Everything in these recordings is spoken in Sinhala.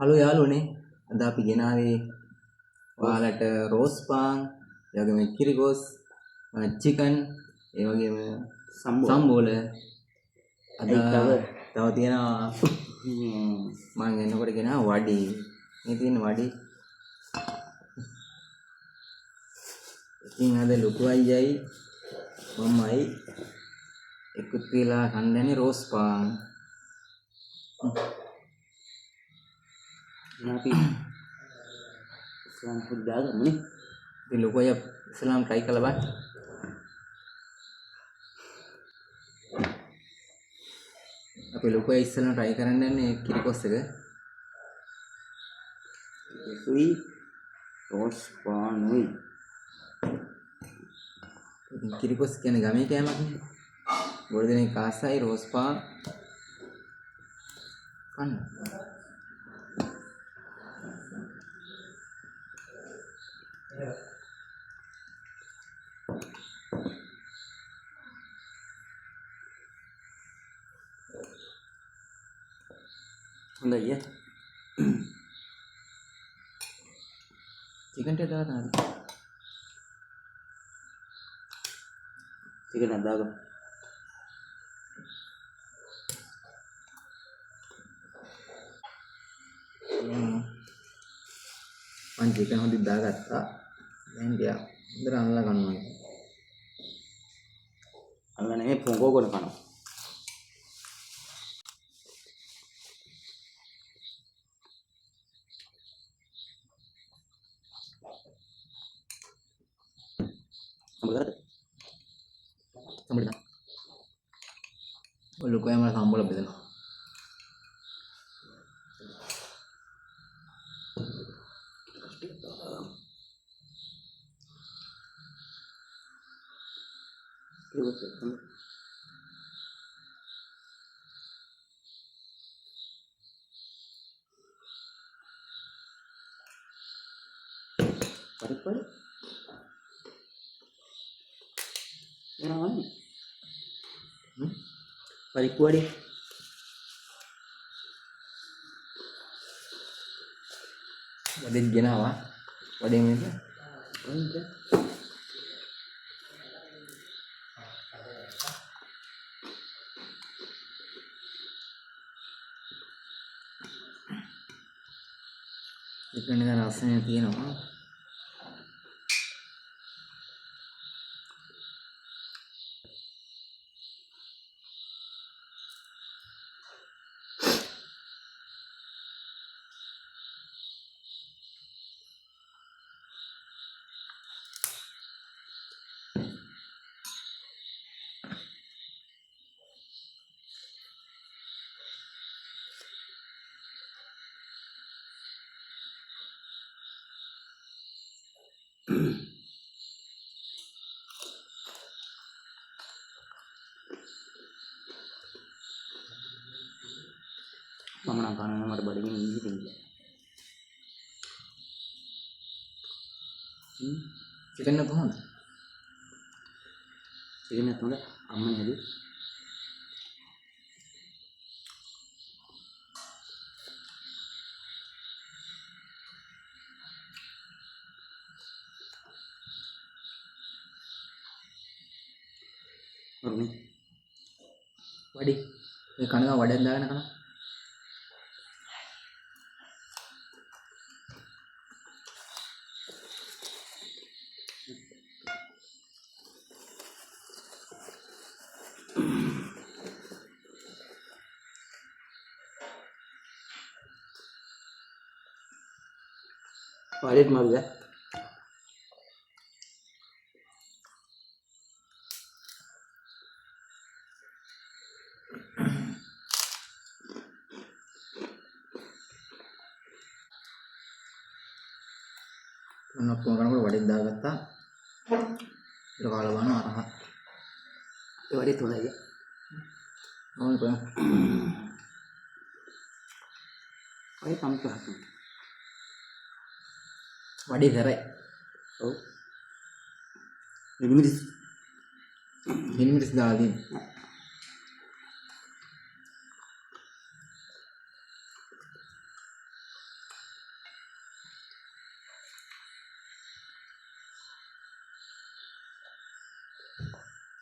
හලෝ යාළුවනේ අද අපි ගෙනාවේ ඔයාලට රෝස් පාන් ඒ වගේම කිරිගොස් චිකන් ඒ වගේම සම්බෝල අද තව තියෙනවා මම එනකොට ගෙනා වඩි මේ තියෙන වඩි ඉතින් අද ලොකු අයියයි මමයි එකතු වෙලා කන්නේ රෝස් පාන් අපි ඉස්ලාම් ෆුඩ් දාගමුනේ. ඉතින් ලොකු අය ඉස්ලාම් try කළා බං. අපි ලොකු අය ඉස්ලාම් try කරන්න යන්නේ කිරිකොස් එක. සුයි රෝස් පානුයි. ඉතින් කිරිකොස් කියන්නේ ගමේ කෑමක් නේ. ගොඩ දෙනෙක් ආසයි රෝස් පාන් කන්න. හොඳයි ය. චිකන් ටික දාන්න හරි. චිකන් දාගමු. මං චිකන් හොඳින් දාගත්තා. දැන් ගියා. හොඳට අනලා ගන්නවා. අල්ල නෙමෙයි පොඟෝ ගොන කනවා. මොකද? සම්බුල. ඔය ලොකු අය මට සම්බුල බෙදනවා. Pari-pari. Yang mana? Pari-pari. Vadai ගෙනාවා. වඩේ මේක. Enggak. චිකන් එක රසය තියෙනවා. Mama nak kanan nomor badannya ini tinggi. Chicken එක කොහොමද? Chicken itu enggak aman ya, Dit? Baru nih. Vadai. මේ කනගා වඩෙන් දාගෙන කනවා. Walit mau ya? මම ඔක්කොම කරනකොට වඩෙන් දාගත්තා. ඒක කාලා බලන අරහ. Itu walit tuh ya. ඕනේ කොහොම. Walit kamu tuh aku. Vadai කරේ. Oh. Ini මිනිමිටිස් දාලා තියෙන.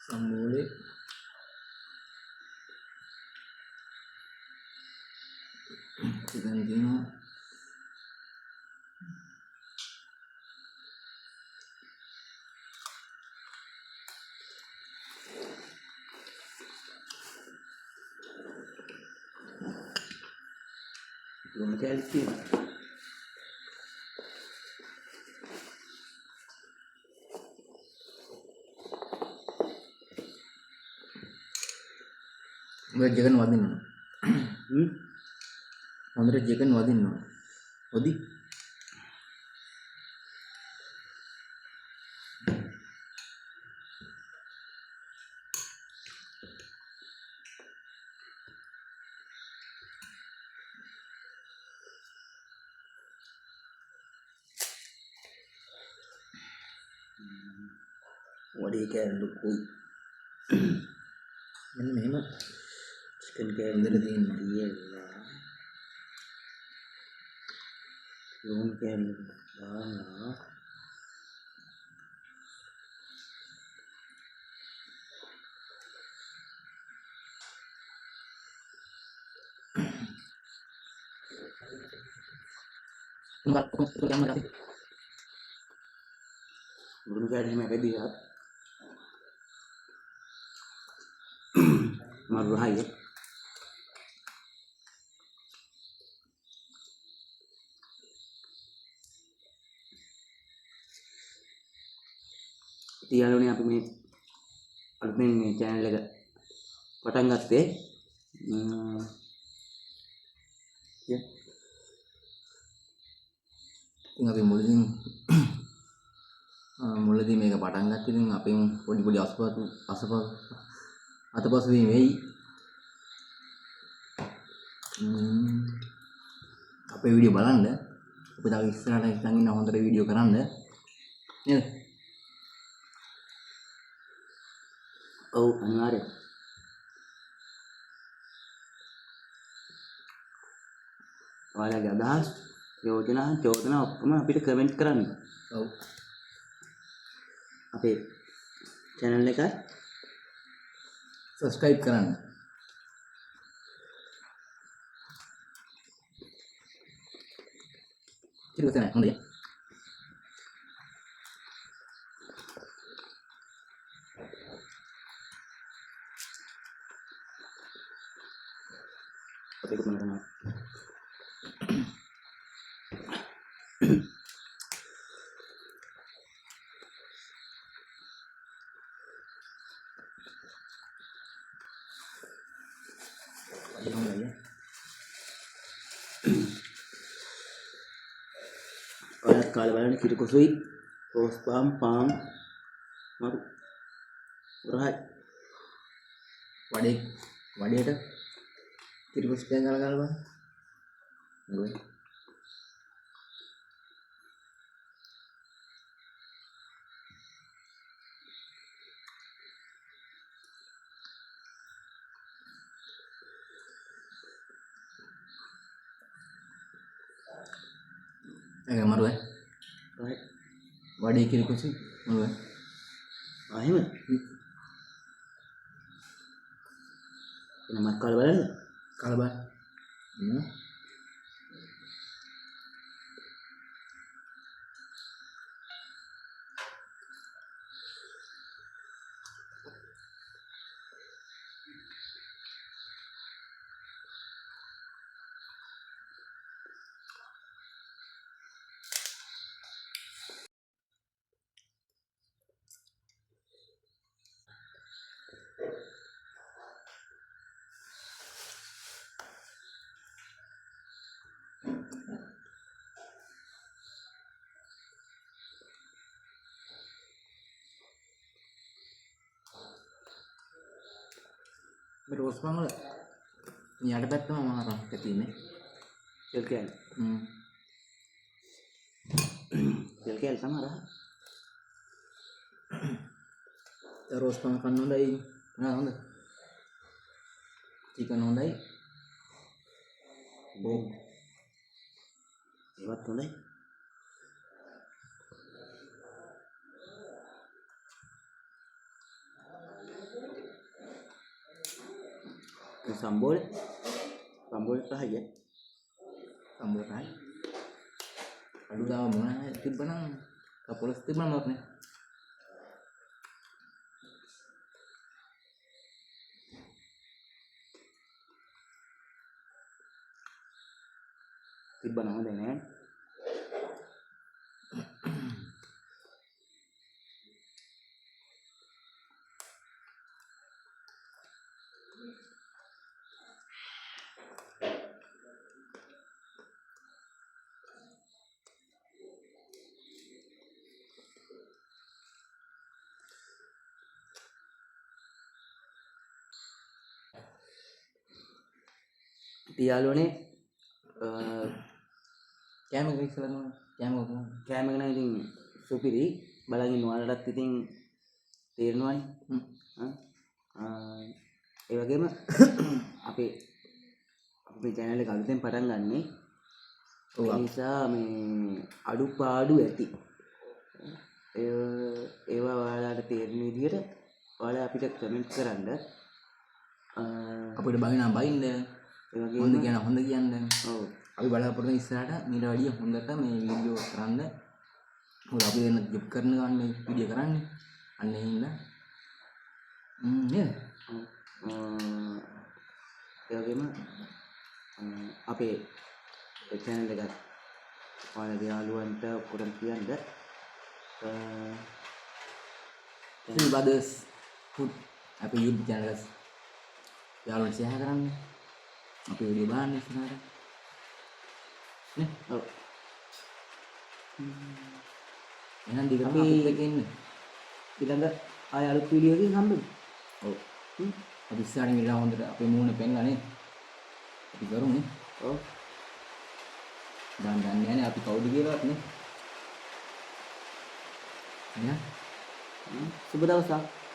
සම්බෝලේ චිකන් තියෙනවා. ලුණු කෑලි තියෙනවා. උඹ චිකන් වදින්න ඕන. හ්ම් හොඳට චිකන් වදින්න ඕන. හොදි. වඩේ කෑල්ලු කුයි මෙන්න මෙහෙම චිකන් කෑල්ලු හොඳට තියෙන්න. තියලා ලුණු කෑල්ලු දාලා ලුණු කෑල්ලු එහෙම වැදිලා මරු රහයි තියාලුනේ අපි මේ අලුතෙන් මේ channel එක පටන් ගත්තේ ඉතින් අපි මුලදී මේක පටන් ගත්ත ඉතින් අපෙන් පොඩි අතපසු වීම වෙයි. අපේ වීඩියෝ බලන්න. අපි තව ඉස්සරහට හිතන් ඉන්න හොඳට වීඩියෝ කරන්න. නේද? ඔව් අනිවාර්යෙන් ඔයාලගේ අදහස් යෝජනා චෝදනා ඔක්කොම අපිට කමෙන්ට් කරන්න. ඔව්. අපේ channel එක subscribe කරන්න. ඊට පස්සේ හොඳයි. අපේ කුතුහල තමයි. ඔයාලත් කාලේ බලන්න කිරිකොසුයි රෝස් පාම් පාන් මරු රහයි වඩේට කිරිපොස් දැන් ගාලා බලන්න. මොකද? ඒක මරුවේ. රහයි වඩේ කිරිපොස් මරුවේ. එහෙම එනමත් කාලේ බලන්න කාලා බලන්න. මේ රෝස් පාන් වල යට පැත්තම මම රක් තියෙන්නේ. තෙල් කෑල්ල තෙල් කෑල්ල තමයි රහ රෝස් පාන් කන්න හොඳයි. හොඳ. චිකන් හොඳයි. ඒවත් හොඳයි. සම්බෝල රහය සම්බෝලයි අඩු ගාව මොනවා තිබ්බනම් කපොලස් තිබ්බනම් මොකක්නේ තිබ්බනම් හොඳයි නෑ තියාලුවනේ කෑම එක ඉස්සලා කරනවා කෑම කොහොමද කෑම එක නම් ඉතින් සුපිරි බලන් ඉන්න ඔයාලටත් ඉතින් තේරෙනවනේ ඒ වගේම අපේ channel එක අලුතෙන් පටන් ගන්නෙ ඔව් ඒ නිසා මේ අඩුපාඩු ඇති ඒවා ඔයාලට තේරෙන විදිහට ඔයාලා අපිට කමෙන්ට් කරන්න අපිට බගිනා බයින්න ඒ වගේම හොඳ කියන හොඳ කියන්නේ ඔව් අපි බලාපොරොත්තු වෙන ඉස්සරහට මීට වැඩිය හොඳට මේ වීඩියෝ කරන්න මොකද අපි දෙන්න ජොබ් කරන ගමන් මේ වීඩියෝ කරන්නේ අන්න ඒ හින්දා නේද ඒ වගේම අපේ channel එක ඔයාලගේ යාළුවන්ට ඔක්කොටම කියන්න Three Brothers Food අපේ YouTube channel එක යාළුවන්ට share කරන්න අපේ වීඩියෝ බලන්න ඉස්සරහට නේ ඔව් එහෙනම් දිගටම අපි අපිත් එක්ක ඉන්න ඊළඟ ආය අලුත් වීඩියෝ එකකින් හම්බෙමු ඔව් අපි ඉස්සරහින් ඉඳලා හොඳට අපේ මූණ පෙන්ලා නේ අපි කරුනේ ඔව් දැන් දන්නේ නැහැ අපි කවුද කියලාත් නේ සුබ දවසක්